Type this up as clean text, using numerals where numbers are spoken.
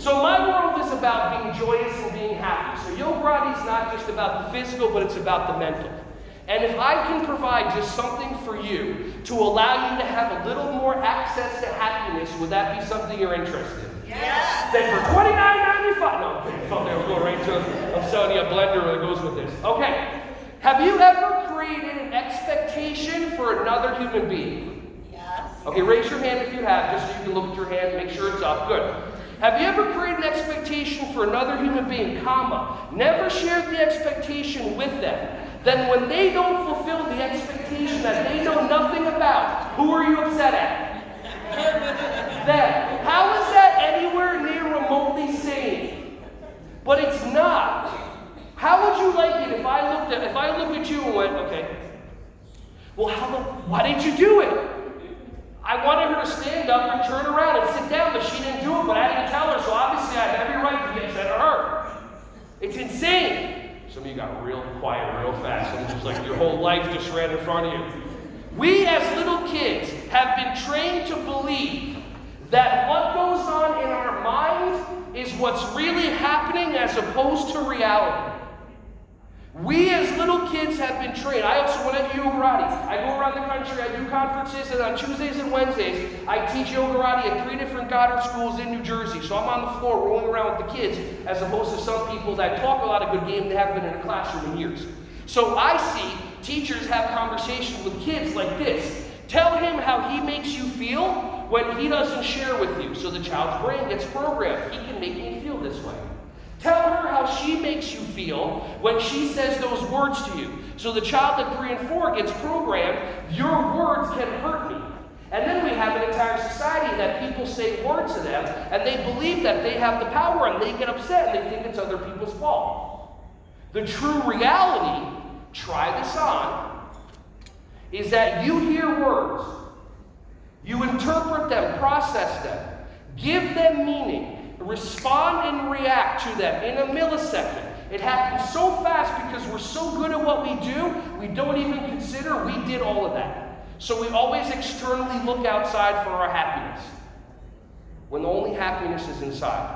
So my world is about being joyous and being happy. So Yogurati is not just about the physical, but it's about the mental. And if I can provide just something for you to allow you to have a little more access to happiness, would that be something you're interested in? Yes. Then for $29.95, no, I'm kidding. I'll go right to it. I'm selling you a blender that goes with this. Okay. Have you ever created an expectation for another human being? Yes. Okay, raise your hand if you have, just so you can look at your hand and make sure it's up. Good. Have you ever created an expectation for another human being, never shared the expectation with them? Then when they don't fulfill the expectation that they know nothing about, who are you upset at? Them. How is that anywhere near remotely sane? But it's not. How would you like it if I looked at you and went, okay, well, why didn't you do it? I wanted her to stand up and turn around and sit down, but she didn't do it, but I didn't tell her, so obviously I have every right to get upset at her. It's insane. Some of you got real quiet real fast, and it's just like your whole life just ran in front of you. We as little kids have been trained to believe that what goes on in our mind is what's really happening as opposed to reality. We as little kids have been trained. When I do Yogurati, I go around the country, I do conferences, and on Tuesdays and Wednesdays, I teach Yogurati at 3 different Goddard schools in New Jersey. So I'm on the floor rolling around with the kids, as opposed to some people that talk a lot of good game and haven't been in a classroom in years. So I see teachers have conversations with kids like this. Tell him how he makes you feel when he doesn't share with you. So the child's brain gets programmed. He can make me feel this way. Tell her how she makes you feel when she says those words to you. So the child at 3 and 4 gets programmed, your words can hurt me. And then we have an entire society that people say words to them, and they believe that they have the power, and they get upset, and they think it's other people's fault. The true reality, try this on, is that you hear words, you interpret them, process them, give them meaning, respond and react to them in a millisecond. It happens so fast because we're so good at what we do, we don't even consider we did all of that. So we always externally look outside for our happiness, when the only happiness is inside.